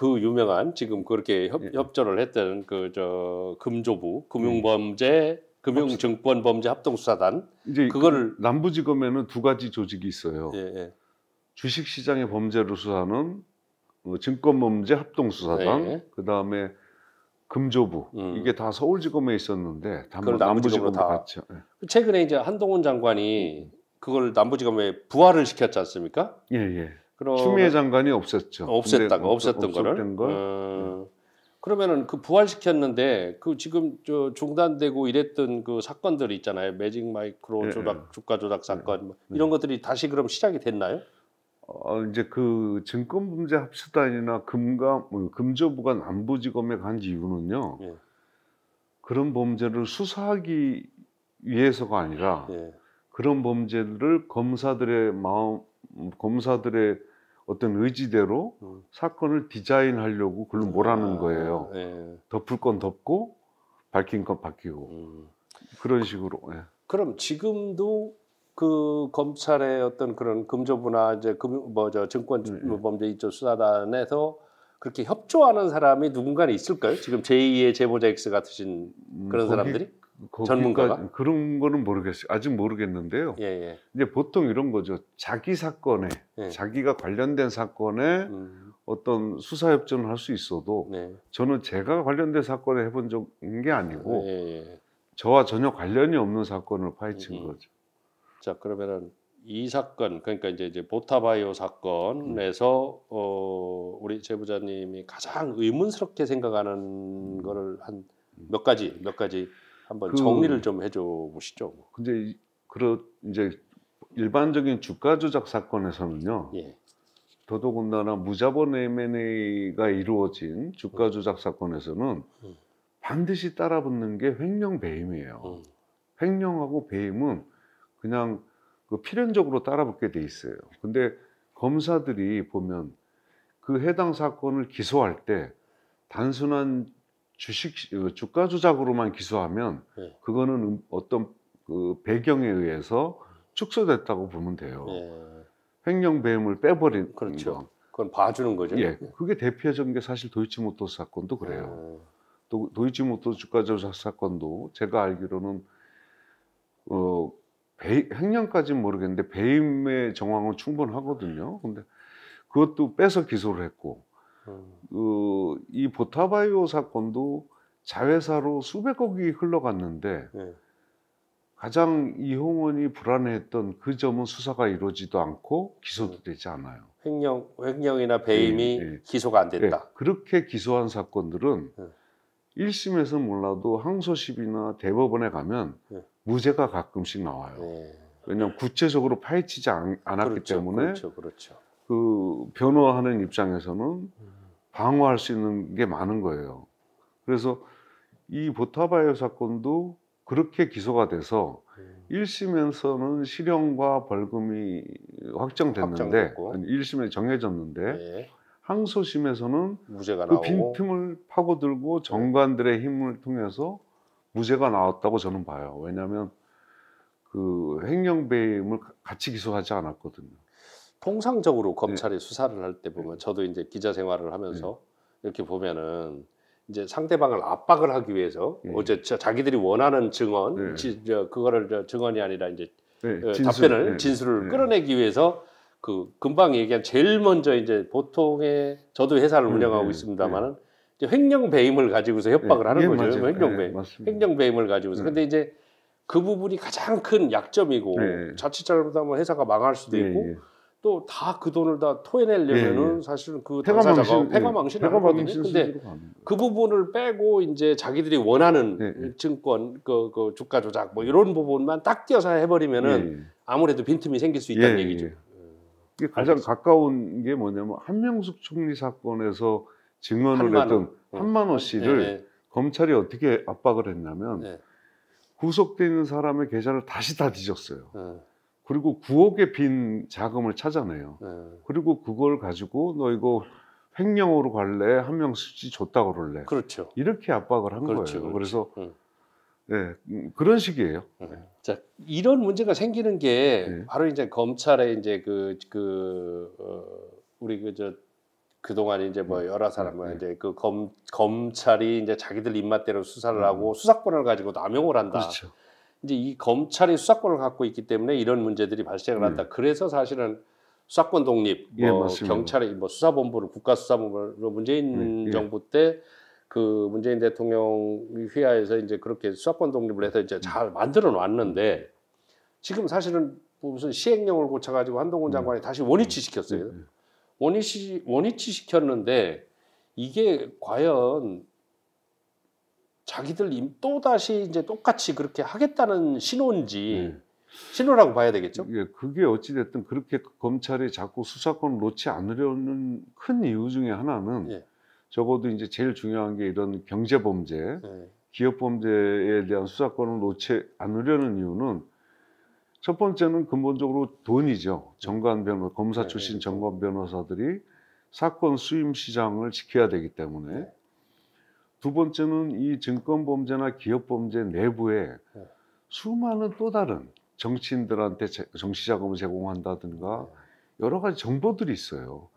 그 유명한 지금 그렇게 협조를 했던 그 저 금조부 금융범죄 금융증권범죄 합동수사단 이제 그거를 남부지검에는 두 가지 조직이 있어요. 예, 예. 주식시장의 범죄를 수사하는 증권범죄 합동수사단, 네. 그다음에 금조부 이게 다 서울지검에 있었는데 그걸 남부지검으로 남부지검으로 다 갔죠. 예. 최근에 이제 한동훈 장관이 그걸 남부지검에 부활을 시켰지 않습니까? 예, 예. 그러면 추미애 장관이 없앴죠. 없앴던 거를. 없었던 걸. 그러면은 그 부활시켰는데 그 지금 저 중단되고 이랬던 그 사건들 있잖아요. 매직 마이크로 주가 조작 사건 뭐 이런 것들이 다시 그럼 시작이 됐나요? 이제 그 증권범죄 합수단이나 금조부가 남부지검에 간 이유는요. 예. 그런 범죄를 수사하기 위해서가 아니라 예. 그런 범죄를 검사들의 어떤 의지대로 사건을 디자인하려고 그걸 몰아넣은 거예요. 예. 덮을 건 덮고 밝힌 건 밝히고 그런 식으로. 예. 그럼 지금도 그 검찰의 어떤 그런 금조부나 이제 증권범죄 이쪽 수사단에서 그렇게 협조하는 사람이 누군가 있을까요? 지금 제2의 제보자 X 같으신 그런 사람들이? 전문가가? 그런 거는 모르겠어요. 아직 모르겠는데요. 예, 예. 이제 보통 이런 거죠. 자기 사건에 예. 자기가 관련된 사건에 어떤 수사 협조는 할 수 있어도 네. 저는 제가 관련된 사건을 해본 적인 게 아니고 예. 저와 전혀 관련이 없는 사건을 파헤친 거죠. 자, 그러면은 이 사건 그러니까 이제 보타바이오 사건에서 우리 제보자님이 가장 의문스럽게 생각하는 거를 한 몇 가지 한번 정리를 좀 해줘 보시죠. 근데 이제 일반적인 주가 조작 사건에서는요. 예. 더더군다나 무자본 M&A가 이루어진 주가 조작 사건에서는 반드시 따라붙는 게 횡령 배임이에요. 횡령하고 배임은 그냥 그 필연적으로 따라붙게 돼 있어요. 근데 검사들이 보면 그 해당 사건을 기소할 때 단순한 주가 조작으로만 기소하면 예. 그거는 어떤 그 배경에 의해서 축소됐다고 보면 돼요. 예. 횡령 배임을 빼버린 그렇죠. 거. 그건 봐주는 거죠. 예, 그게 대표적인 게 사실 도이치모터스 사건도 그래요. 또 도이치모터스 주가 조작 사건도 제가 알기로는 횡령까지는 모르겠는데 배임의 정황은 충분하거든요. 근데 그것도 빼서 기소를 했고 이 보타바이오 사건도 자회사로 수백억이 흘러갔는데 가장 이홍원이 불안해했던 그 점은 수사가 이루어지도 않고 기소도 되지 않아요. 횡령이나 배임이 기소가 안 됐다. 그렇게 기소한 사건들은 1심에서는 몰라도 항소심이나 대법원에 가면 무죄가 가끔씩 나와요. 왜냐하면 구체적으로 파헤치지 않았기 때문에 그렇죠. 그 변호하는 입장에서는 방어할 수 있는 게 많은 거예요. 그래서 이 보타바이오 사건도 그렇게 기소가 돼서 1심에서는 실형과 벌금이 확정됐는데 1심에 정해졌는데 항소심에서는 무죄가 그 나오고 빈틈을 파고들고 정관들의 힘을 통해서 무죄가 나왔다고 저는 봐요. 왜냐하면 그 횡령 배임을 같이 기소하지 않았거든요. 통상적으로 검찰이 수사를 할 때 보면 저도 이제 기자 생활을 하면서 이렇게 보면은 이제 상대방을 압박을 하기 위해서 어제 자기들이 원하는 증언, 그거를 증언이 아니라 이제 진술을 끌어내기 위해서 그 금방 얘기한 제일 먼저 이제 보통의 저도 회사를 운영하고 있습니다만은 횡령 배임을 가지고서 협박을 하는 거죠. 횡령 배임을 가지고서. 근데 이제 그 부분이 가장 큰 약점이고 자칫 잘못하면 회사가 망할 수도 있고 또 다 그 돈을 다 토해내려면은 사실은 그 당사자가 패가망신하거든요. 근데 그 부분을 빼고 이제 자기들이 원하는 증권, 그 주가 조작 뭐 이런 부분만 딱 띄어서 해버리면은 아무래도 빈틈이 생길 수 있다는 얘기죠. 이게 가장 가까운 게 뭐냐면 한명숙 총리 사건에서 증언을 했던 한만호 씨를 검찰이 어떻게 압박을 했냐면 구속돼 있는 사람의 계좌를 다시 다 뒤졌어요. 그리고 9억의 빈 자금을 찾아내요. 그리고 그걸 가지고 너 이거 횡령으로 갈래? 한명숙 씨 줬다 그럴래? 그렇죠. 이렇게 압박을 한 거예요. 그래서 그런 식이에요. 자, 이런 문제가 생기는 게 바로 이제 검찰의 이제 우리 그동안 이제 뭐 여러 사람은 이제 그 검찰이 이제 자기들 입맛대로 수사를 하고 수사권을 가지고 남용을 한다. 그렇죠. 이제 이 검찰이 수사권을 갖고 있기 때문에 이런 문제들이 발생을 한다. 그래서 사실은 수사권 독립, 뭐 경찰의 뭐 수사본부를 국가수사본부로 문재인 정부 때 그 문재인 대통령 휘하에서 이제 그렇게 수사권 독립을 해서 이제 잘 만들어 놨는데 지금 사실은 무슨 시행령을 고쳐가지고 한동훈 장관이 다시 원위치 시켰어요. 원위치 시켰는데 이게 과연 자기들 또 다시 이제 똑같이 그렇게 하겠다는 신호인지 신호라고 봐야 되겠죠? 예, 그게 어찌 됐든 그렇게 검찰이 자꾸 수사권을 놓지 않으려는 큰 이유 중에 하나는 적어도 이제 제일 중요한 게 이런 경제 범죄, 기업 범죄에 대한 수사권을 놓지 않으려는 이유는 첫 번째는 근본적으로 돈이죠. 검사 출신 전관 변호사들이 사건 수임 시장을 지켜야 되기 때문에. 두 번째는 이 증권 범죄나 기업 범죄 내부에 수많은 또 다른 정치인들한테 정치 자금을 제공한다든가 여러 가지 정보들이 있어요.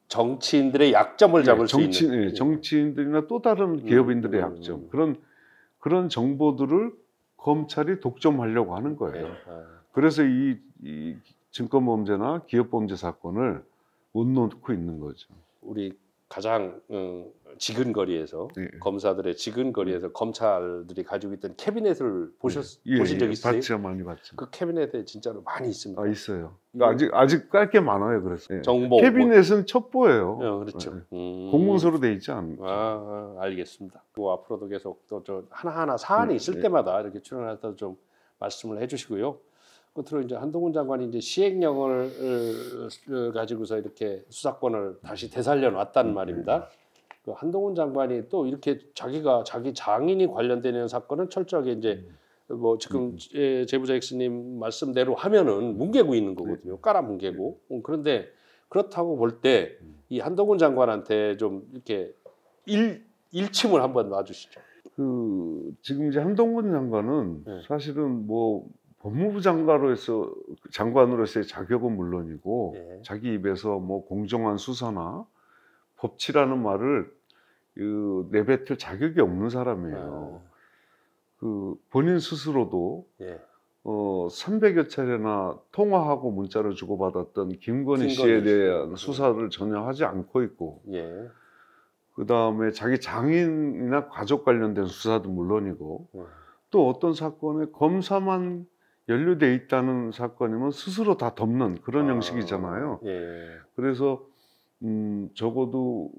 정치인들의 약점을 잡을 수 있는. 정치인들이나 또 다른 기업인들의 약점. 그런 정보들을 검찰이 독점하려고 하는 거예요. 그래서 이 증권 범죄나 기업 범죄 사건을 못 놓고 있는 거죠. 우리 가장 지근거리에서 검사들의 지근거리에서 검찰들이 가지고 있던 캐비넷을 보신 적 있으세요? 봤죠, 많이 봤죠. 그 캐비넷에 진짜로 많이 있습니다. 있어요. 아직 깔게 많아요. 그래서 정보 캐비넷은 첩보예요. 그렇죠. 공문서로 돼 있지 않죠. 알겠습니다. 그 앞으로도 계속 또 하나하나 사안이 있을 때마다 이렇게 출연해서 좀 말씀을 해주시고요. 끝으로 이제 한동훈 장관이 이제 시행령을 가지고서 이렇게 수사권을 다시 되살려 놨단 말입니다. 그 한동훈 장관이 또 이렇게 자기 장인이 관련되는 사건은 철저하게 이제 뭐 지금 제보자 X님 말씀대로 하면은 뭉개고 있는 거거든요. 깔아 뭉개고. 그런데 그렇다고 볼 때 이 한동훈 장관한테 좀 이렇게 일침을 한번 놔주시죠. 지금 이제 한동훈 장관은 사실은 뭐 법무부 장관으로서의 자격은 물론이고 자기 입에서 뭐 공정한 수사나 법치라는 말을 내뱉을 자격이 없는 사람이에요. 본인 스스로도 300여 차례나 통화하고 문자를 주고받았던 김건희 씨에 대한 수사를 전혀 하지 않고 있고 그 다음에 자기 장인이나 가족 관련된 수사도 물론이고 또 어떤 사건에 검사만 연루돼 있다는 사건이면 스스로 다 덮는 그런 형식이잖아요. 그래서 적어도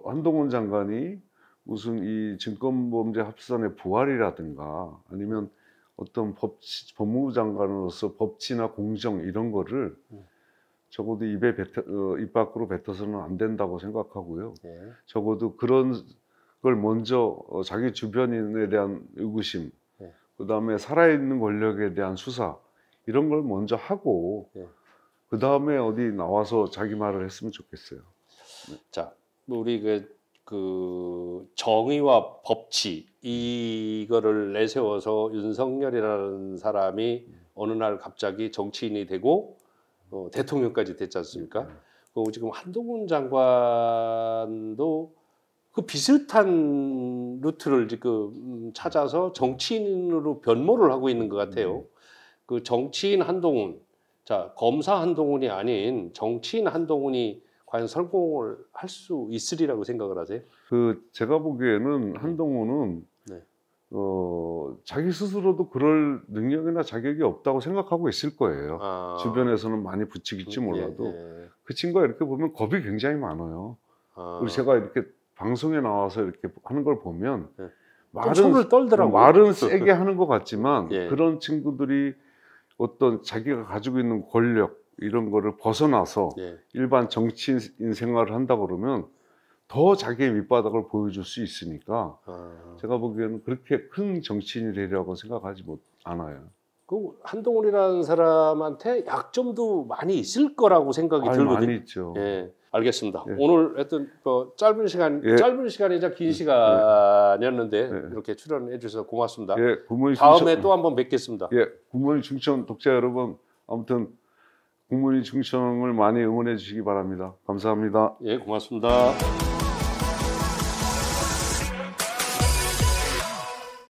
한동훈 장관이 무슨 이 증권범죄 합산의 부활이라든가 아니면 어떤 법무부 장관으로서 법치나 공정 이런 거를 적어도 입 밖으로 뱉어서는 안 된다고 생각하고요. 적어도 그런 걸 먼저 자기 주변인에 대한 의구심, 그다음에 살아있는 권력에 대한 수사 이런 걸 먼저 하고 그다음에 어디 나와서 자기 말을 했으면 좋겠어요. 자, 우리 그 정의와 법치 이거를 내세워서 윤석열이라는 사람이 어느 날 갑자기 정치인이 되고 대통령까지 됐지 않습니까? 지금 한동훈 장관도 그 비슷한 루트를 지금 찾아서 정치인으로 변모를 하고 있는 것 같아요. 그 정치인 한동훈, 자 검사 한동훈이 아닌 정치인 한동훈이 과연 성공을 할 수 있으리라고 생각을 하세요? 제가 보기에는 한동훈은 자기 스스로도 그럴 능력이나 자격이 없다고 생각하고 있을 거예요. 주변에서는 많이 부추길지 몰라도 그 친구가 이렇게 보면 겁이 굉장히 많아요. 그리고 제가 이렇게 방송에 나와서 이렇게 하는 걸 보면 손을 떨더라고요. 말은 세게 하는 것 같지만 그런 친구들이 어떤 자기가 가지고 있는 권력 이런 거를 벗어나서 일반 정치인 생활을 한다 그러면 더 자기의 밑바닥을 보여줄 수 있으니까 제가 보기에는 그렇게 큰 정치인이 되리라고 생각하지 않아요. 그 한동훈이라는 사람한테 약점도 많이 있을 거라고 생각이 들거든요. 많이 있죠. 알겠습니다. 오늘 하여튼 짧은 시간이자 긴 시간이었는데 이렇게 출연해 주셔서 고맙습니다. 다음에 또 한번 뵙겠습니다. 굿모닝 충청 독자 여러분, 아무튼 국민의 충청을 많이 응원해 주시기 바랍니다. 감사합니다. 예, 고맙습니다.